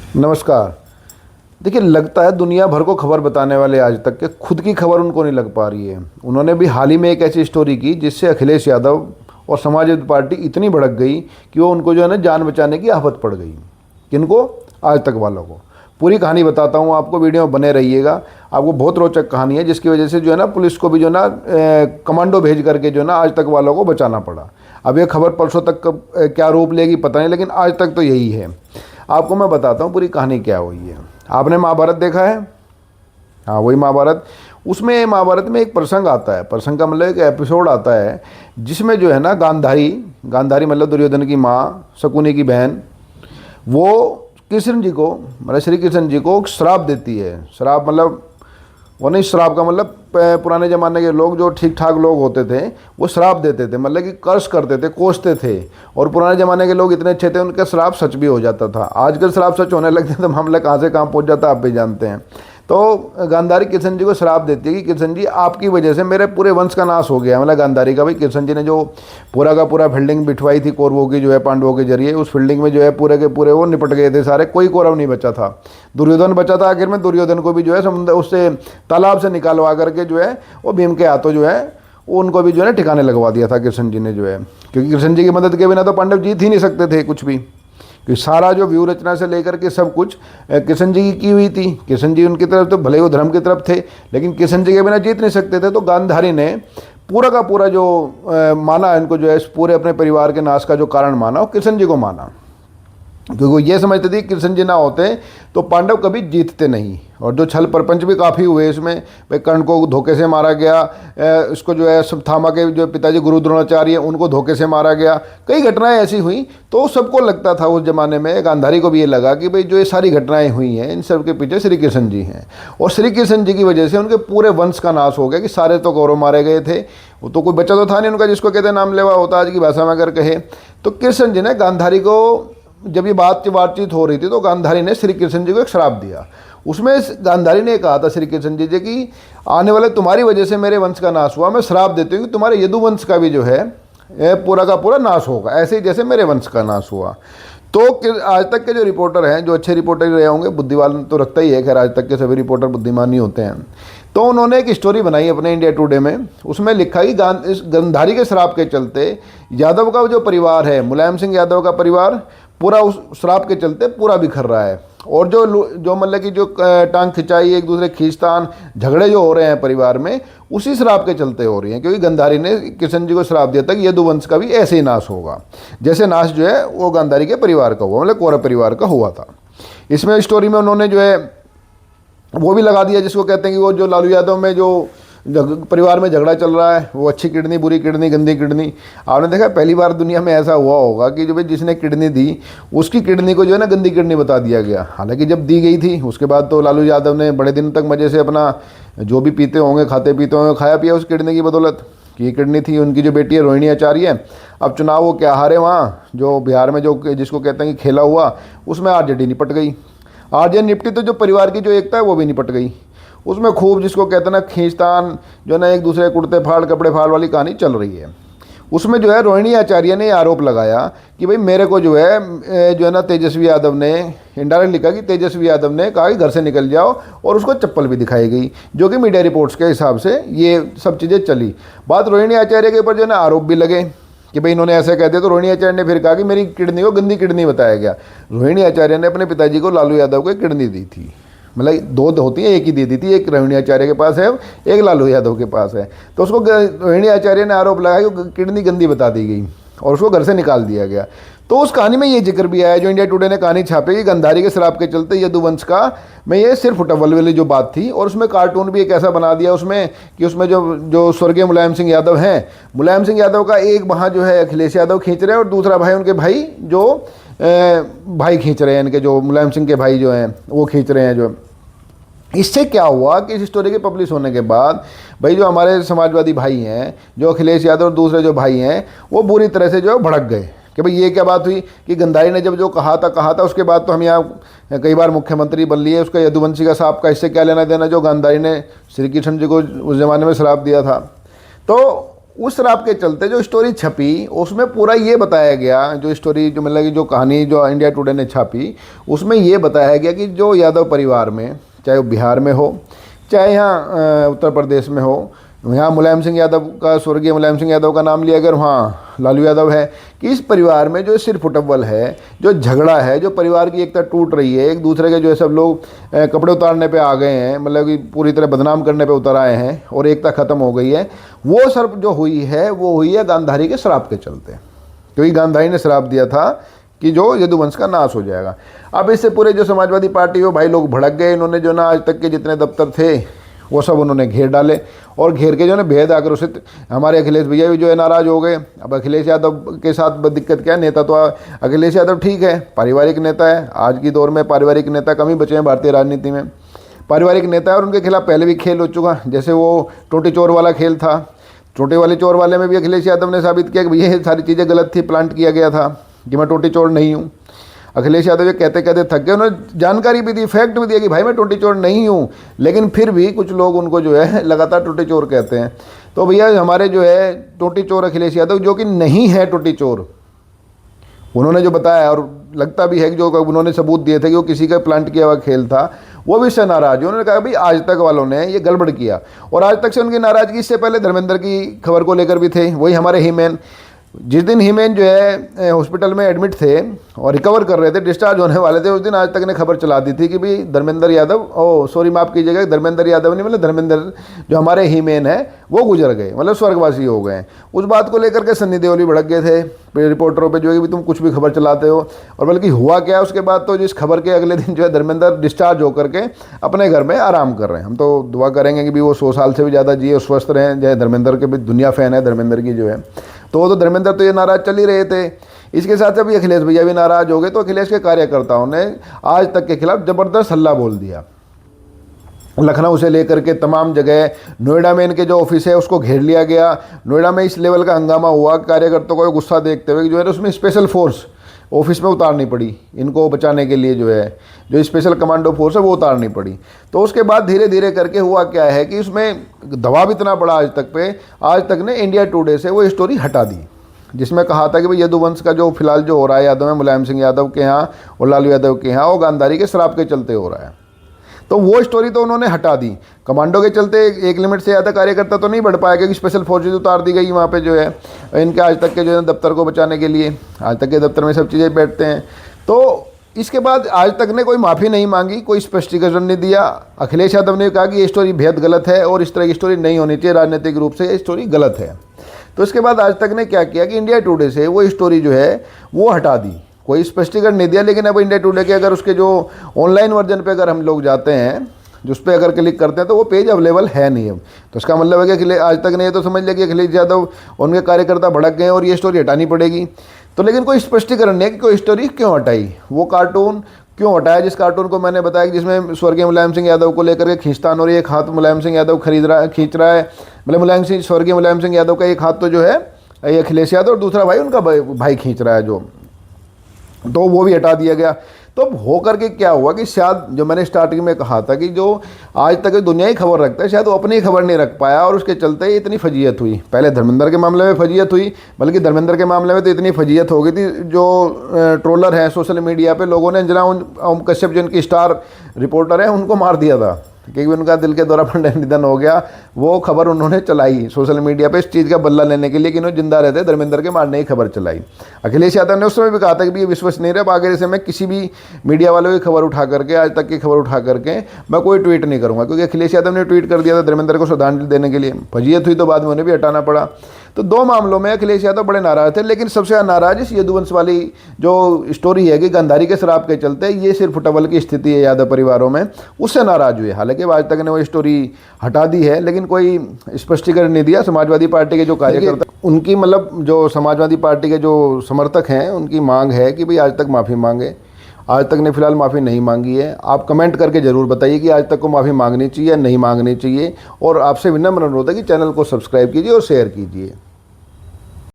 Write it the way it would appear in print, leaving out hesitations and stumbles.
नमस्कार। देखिए, लगता है दुनिया भर को खबर बताने वाले आज तक के खुद की खबर उनको नहीं लग पा रही है। उन्होंने भी हाल ही में एक ऐसी स्टोरी की जिससे अखिलेश यादव और समाजवादी पार्टी इतनी भड़क गई कि वो उनको जो है ना जान बचाने की आफत पड़ गई। किनको? आज तक वालों को। पूरी कहानी बताता हूँ आपको, वीडियो में बने रहिएगा। आपको बहुत रोचक कहानी है जिसकी वजह से जो है ना पुलिस को भी जो है ना कमांडो भेज करके जो है ना आज तक वालों को बचाना पड़ा। अब ये खबर परसों तक क्या रूप लेगी पता नहीं, लेकिन आज तक तो यही है। आपको मैं बताता हूँ पूरी कहानी क्या हुई है। आपने महाभारत देखा है? हाँ, वही महाभारत। उसमें महाभारत में एक प्रसंग आता है, प्रसंग का मतलब एक एपिसोड आता है जिसमें जो है ना गांधारी मतलब दुर्योधन की माँ, शकुनी की बहन, वो कृष्ण जी को मतलब श्री कृष्ण जी को श्राप देती है। श्राप मतलब वो नहीं, श्राप का मतलब पुराने ज़माने के लोग जो ठीक ठाक लोग होते थे वो श्राप देते थे, मतलब कि कर्ज करते थे, कोसते थे। और पुराने ज़माने के लोग इतने अच्छे थे उनका श्राप सच भी हो जाता था। आजकल श्राप सच होने लगते हैं तो मामला कहाँ से कहाँ पहुँच जाता है आप भी जानते हैं। तो गांधारी कृष्ण जी को श्राप देती है कि कृष्ण जी आपकी वजह से मेरे पूरे वंश का नाश हो गया। मतलब गांधारी का भाई, कृष्ण जी ने जो पूरा का पूरा फील्डिंग बिठवाई थी कौरवों की जो है पांडवों के जरिए, उस फील्डिंग में जो है पूरे के पूरे वो निपट गए थे सारे, कोई कौरव नहीं बचा था। दुर्योधन बचा था, आखिर में दुर्योधन को भी जो है समुद्र उससे तालाब से निकालवा करके जो है वो भीम के हाथों जो है उनको भी जो है ठिकाने लगवा दिया था कृष्ण जी ने जो है। क्योंकि कृष्ण जी की मदद के बिना तो पांडव जीत ही नहीं सकते थे कुछ भी, कि सारा जो व्यू रचना से लेकर के सब कुछ कृष्ण जी की हुई थी। कृष्ण जी उनकी तरफ तो भले वो धर्म की तरफ थे, लेकिन कृष्ण जी के बिना जीत नहीं सकते थे। तो गांधारी ने पूरा का पूरा जो माना इनको जो है पूरे अपने परिवार के नाश का जो कारण माना वो कृष्ण जी को माना, क्योंकि वो ये समझते थे कृष्ण जी ना होते तो पांडव कभी जीतते नहीं। और जो छल प्रपंच भी काफ़ी हुए इसमें, भाई कर्ण को धोखे से मारा गया, इसको जो है थामा के जो पिताजी गुरु द्रोणाचार्य उनको धोखे से मारा गया, कई घटनाएं ऐसी हुई। तो सबको लगता था उस जमाने में, गांधारी को भी ये लगा कि भाई जो ये सारी घटनाएं हुई हैं इन सब के पीछे श्री कृष्ण जी हैं, और श्री कृष्ण जी की वजह से उनके पूरे वंश का नाश हो गया, कि सारे तो कौरव मारे गए थे, वो तो कोई बच्चा तो था नहीं उनका जिसको कहते नाम लेवा होता आज की भाषा में अगर कहे। तो कृष्ण जी ने गांधारी को, जब ये बातचीत हो रही थी तो गांधारी ने श्री कृष्ण जी को एक श्राप दिया। उसमें गांधारी ने कहा था श्री कृष्ण जी से कि आने वाले तुम्हारी वजह से मेरे वंश का नाश हुआ, मैं श्राप देती हूँ कि तुम्हारे यदुवंश का भी जो है पूरा का पूरा नाश होगा, ऐसे ही जैसे मेरे वंश का नाश हुआ। तो आज तक के जो रिपोर्टर हैं, जो अच्छे रिपोर्टर रहे होंगे, बुद्धिमान तो रखता ही है, खैर आज तक के सभी रिपोर्टर बुद्धिमान ही होते हैं, तो उन्होंने एक स्टोरी बनाई अपने इंडिया टुडे में। उसमें लिखा कि इस गांधारी के श्राप के चलते यादव का जो परिवार है, मुलायम सिंह यादव का परिवार पूरा उस श्राप के चलते पूरा बिखर रहा है। और जो मतलब कि जो टांग खिंचाई, एक दूसरे खींचतान, झगड़े जो हो रहे हैं परिवार में, उसी श्राप के चलते हो रही हैं। क्योंकि गांधारी ने कृष्ण जी को श्राप दिया था कि यदुवंश का भी ऐसे ही नाश होगा जैसे नाश जो है वो गांधारी के परिवार का हुआ, मतलब कौरव परिवार का हुआ था। इसमें स्टोरी में उन्होंने जो है वो भी लगा दिया जिसको कहते हैं कि वो जो लालू यादव में जो परिवार में झगड़ा चल रहा है, वो अच्छी किडनी, बुरी किडनी, गंदी किडनी। आपने देखा पहली बार दुनिया में ऐसा हुआ होगा कि जो भाई जिसने किडनी दी उसकी किडनी को जो है ना गंदी किडनी बता दिया गया। हालांकि जब दी गई थी उसके बाद तो लालू यादव ने बड़े दिन तक मज़े से अपना जो भी पीते होंगे, खाते पीते होंगे, खाया पिया उस किडनी की बदौलत कि ये किडनी थी। उनकी जो बेटी है रोहिणी आचार्य, अब चुनाव वो क्या हारे वहाँ जो बिहार में जो जिसको कहते हैं कि खेला हुआ, उसमें आरजेडी निपट गई। आरजेडी निपटी तो जो परिवार की जो एकता है वो भी निपट गई। उसमें खूब जिसको कहते हैं ना खींचतान, जो है ना एक दूसरे कुर्ते फाड़ कपड़े फाड़ वाली कहानी चल रही है। उसमें जो है रोहिणी आचार्य ने आरोप लगाया कि भाई मेरे को जो है ना तेजस्वी यादव ने इनडायरेक्ट लिखा कि तेजस्वी यादव ने कहा कि घर से निकल जाओ, और उसको चप्पल भी दिखाई गई, जो कि मीडिया रिपोर्ट्स के हिसाब से ये सब चीज़ें चली। बात रोहिणी आचार्य के ऊपर जो है ना आरोप भी लगे कि भाई इन्होंने ऐसा कह दिया। तो रोहिणी आचार्य ने फिर कहा कि मेरी किडनी को गंदी किडनी बताया गया। रोहिणी आचार्य ने अपने पिताजी को लालू यादव को एक किडनी दी थी, मतलब दो होती है, एक ही दी थी, एक रोहिणी आचार्य के पास है, एक लालू यादव के पास है। तो उसको रोहिणी आचार्य ने आरोप लगाया कि किडनी गंदी बता दी गई और उसको घर से निकाल दिया गया। तो उस कहानी में ये जिक्र भी आया, जो इंडिया टुडे ने कहानी छापी कि गांधारी के श्राप के चलते यदुवंश का में ये सिर्फ उटवल वाली जो बात थी। और उसमें कार्टून भी एक ऐसा बना दिया उसमें कि उसमें जो स्वर्गीय मुलायम सिंह यादव हैं, मुलायम सिंह यादव का एक वहाँ जो है अखिलेश यादव खींच रहे हैं, और दूसरा भाई उनके भाई जो भाई खींच रहे हैं, इनके जो मुलायम सिंह के भाई जो हैं वो खींच रहे हैं। जो इससे क्या हुआ कि इस स्टोरी के पब्लिश होने के बाद भाई जो हमारे समाजवादी भाई हैं, जो अखिलेश यादव और दूसरे जो भाई हैं, वो बुरी तरह से जो है भड़क गए कि भाई ये क्या बात हुई कि गांधारी ने जब जो कहा था उसके बाद तो हम यहाँ कई बार मुख्यमंत्री बन लिए, उसका यदुवंशी का सांप का इससे क्या लेना देना जो गांधारी ने श्री कृष्ण जी को उस ज़माने में श्राप दिया था। तो उस शराब के चलते जो स्टोरी छपी उसमें पूरा ये बताया गया, जो स्टोरी जो मतलब कि जो कहानी जो इंडिया टुडे ने छापी उसमें ये बताया गया कि जो यादव परिवार में, चाहे वो बिहार में हो चाहे यहाँ उत्तर प्रदेश में हो, यहाँ मुलायम सिंह यादव का, स्वर्गीय मुलायम सिंह यादव का नाम लिया अगर, वहाँ लालू यादव है, कि इस परिवार में जो सिर फुटबल है, जो झगड़ा है, जो परिवार की एकता टूट रही है, एक दूसरे के जो है सब लोग कपड़े उतारने पे आ गए हैं, मतलब कि पूरी तरह बदनाम करने पे उतर आए हैं और एकता ख़त्म हो गई है, वो सब जो हुई है वो हुई है गांधारी के श्राप के चलते। क्योंकि गांधारी ने श्राप दिया था कि जो यदुवंश का नाश हो जाएगा। अब इससे पूरे जो समाजवादी पार्टी हो भाई लोग भड़क गए, इन्होंने जो ना आज तक के जितने दफ्तर थे वो सब उन्होंने घेर डाले और घेर के जो है बेहद आक्रोशित, हमारे अखिलेश भैया भी जो है नाराज़ हो गए। अब अखिलेश यादव के साथ दिक्कत क्या है, नेता तो अखिलेश यादव ठीक है, पारिवारिक नेता है, आज की दौर में पारिवारिक नेता कम ही बचे हैं भारतीय राजनीति में। पारिवारिक नेता है और उनके खिलाफ पहले भी खेल हो चुका, जैसे वो टोटी चोर वाला खेल था, टोटे वाले चोर वाले में भी अखिलेश यादव ने साबित किया कि भैया ये सारी चीज़ें गलत थी, प्लांट किया गया था कि मैं टोटी चोर नहीं हूँ। अखिलेश यादव ये कहते कहते थक गए, उन्होंने जानकारी भी दी, फैक्ट भी दिया कि भाई मैं टोटी चोर नहीं हूँ, लेकिन फिर भी कुछ लोग उनको जो है लगातार टोटी चोर कहते हैं। तो भैया हमारे जो है टोटी चोर अखिलेश यादव जो कि नहीं है टोटी चोर, उन्होंने जो बताया और लगता भी है कि जो उन्होंने सबूत दिए थे कि वो किसी का प्लांट किया हुआ खेल था, वो भी इससे नाराज है। उन्होंने कहा भाई आज तक वालों ने ये गड़बड़ किया, और आज तक से उनकी नाराजगी इससे पहले धर्मेंद्र की खबर को लेकर भी थे, वही हमारे हीमैन, जिस दिन हीमैन जो है हॉस्पिटल में एडमिट थे और रिकवर कर रहे थे, डिस्चार्ज होने वाले थे, उस दिन आज तक ने खबर चला दी थी कि भाई धर्मेंद्र यादव, सॉरी माफ़ कीजिएगा, धर्मेंद्र यादव नहीं मतलब धर्मेंद्र जो हमारे हीमैन है वो गुजर गए, मतलब स्वर्गवासी हो गए। उस बात को लेकर के सन्नी देओल भी भड़क गए थे रिपोर्टरों पे जो है कि तुम कुछ भी खबर चलाते हो, और बल्कि हुआ क्या उसके बाद तो जिस खबर के अगले दिन जो है धर्मेंद्र डिस्चार्ज होकर के अपने घर में आराम कर रहे हैं। हम तो दुआ करेंगे कि भी वो 100 साल से भी ज़्यादा जिए, स्वस्थ रहें। जय धर्मेंद्र के भी दुनिया फ़ैन है धर्मेंद्र की जो है, तो धर्मेंद्र तो ये नाराज़ चल ही रहे थे। इसके साथ अभी अखिलेश भैया भी नाराज़ हो गए, तो अखिलेश के कार्यकर्ताओं ने आज तक के खिलाफ ज़बरदस्त हल्ला बोल दिया। लखनऊ से लेकर के तमाम जगह, नोएडा में इनके जो ऑफिस है उसको घेर लिया गया। नोएडा में इस लेवल का हंगामा हुआ, कार्यकर्ताओं को गुस्सा देखते हुए जो है उसमें स्पेशल फोर्स ऑफिस में उतारनी पड़ी, इनको बचाने के लिए जो है जो स्पेशल कमांडो फोर्स है वो उतारनी पड़ी। तो उसके बाद धीरे धीरे करके हुआ क्या है कि उसमें दबाव इतना बड़ा आज तक पे, आज तक ने इंडिया टुडे से वो स्टोरी हटा दी जिसमें कहा था कि भाई यदुवंश का जो फिलहाल जो हो रहा है यादव में, मुलायम सिंह यादव के यहाँ और लालू यादव के यहाँ, वो गांधारी के श्राप के चलते हो रहा है। तो वो स्टोरी तो उन्होंने हटा दी। कमांडो के चलते एक लिमिट से ज़्यादा कार्यकर्ता तो नहीं बढ़ पाया क्योंकि स्पेशल फोर्सेज उतार दी गई वहाँ पे जो है इनके आज तक के जो है दफ्तर को बचाने के लिए। आज तक के दफ्तर में सब चीज़ें बैठते हैं। तो इसके बाद आज तक ने कोई माफ़ी नहीं मांगी, कोई स्पष्टीकरण नहीं दिया। अखिलेश यादव ने कहा कि ये स्टोरी बेहद गलत है और इस तरह की स्टोरी नहीं होनी चाहिए, राजनीतिक रूप से ये स्टोरी गलत है। तो इसके बाद आज तक ने क्या किया कि इंडिया टुडे से वो स्टोरी जो है वो हटा दी, कोई स्पष्टीकरण नहीं दिया। लेकिन अब इंडिया टुडे के अगर उसके जो ऑनलाइन वर्जन पे अगर हम लोग जाते हैं, जिस पर अगर क्लिक करते हैं तो वो पेज अवेलेबल है नहीं अब। तो इसका मतलब है कि आज तक ने ये तो समझ लिया कि अखिलेश यादव उनके कार्यकर्ता भड़क गए और ये स्टोरी हटानी पड़ेगी। तो लेकिन कोई स्पष्टीकरण नहीं है कि कोई स्टोरी क्यों हटाई, वो कार्टून क्यों हटाया, जिस कार्टून को मैंने बताया कि जिसमें स्वर्गीय मुलायम सिंह यादव को लेकर के खींचतान हो रही है। एक हाथ मुलायम सिंह यादव खींच रहा है, मतलब स्वर्गीय मुलायम सिंह यादव का एक हाथ तो जो है ये अखिलेश यादव और दूसरा भाई उनका भाई खींच रहा है जो, तो वो भी हटा दिया गया। तो अब होकर के क्या हुआ कि शायद जो मैंने स्टार्टिंग में कहा था कि जो आज तक दुनिया ही खबर रखता है, शायद वो अपनी खबर नहीं रख पाया और उसके चलते इतनी फजीयत हुई। पहले धर्मेंद्र के मामले में फजीयत हुई, बल्कि धर्मेंद्र के मामले में तो इतनी फजीयत हो गई थी, जो ट्रोलर हैं सोशल मीडिया पे लोगों ने अंजना ओम कश्यप जिनकी स्टार रिपोर्टर है उनको मार दिया था क्योंकि उनका दिल के दौरा पड़ने निधन हो गया। वो खबर उन्होंने चलाई सोशल मीडिया पे इस चीज़ का बदला लेने के लिए कि इन्होंने जिंदा रहते धर्मेंद्र के मारने की खबर चलाई। अखिलेश यादव ने उस समय भी कहा था कि ये विश्वसनीय है, अब आगे से मैं किसी भी मीडिया वालों की खबर उठा करके, आज तक की खबर उठा करके मैं कोई ट्वीट नहीं करूँगा, क्योंकि अखिलेश यादव ने ट्वीट कर दिया था धर्मेंद्र को श्रद्धांजलि देने के लिए। फजीयत हुई तो बाद में उन्हें भी हटाना पड़ा। तो दो मामलों में अखिलेश यादव बड़े नाराज थे, लेकिन सबसे ज़्यादा नाराज इस यदुवंश वाली जो स्टोरी है कि गांधारी के श्राप के चलते ये सिर्फ फुटबल की स्थिति है यादव परिवारों में, उससे नाराज हुए। हालांकि आज तक ने वो स्टोरी हटा दी है, लेकिन कोई स्पष्टीकरण नहीं दिया। समाजवादी पार्टी के जो कार्यकर्ता, उनकी मतलब जो समाजवादी पार्टी के जो समर्थक हैं, उनकी मांग है कि भाई आज तक माफ़ी मांगे। आज तक ने फिलहाल माफ़ी नहीं मांगी है। आप कमेंट करके ज़रूर बताइए कि आज तक को माफ़ी मांगनी चाहिए या नहीं मांगनी चाहिए। और आपसे विनम्र अनुरोध है कि चैनल को सब्सक्राइब कीजिए और शेयर कीजिए।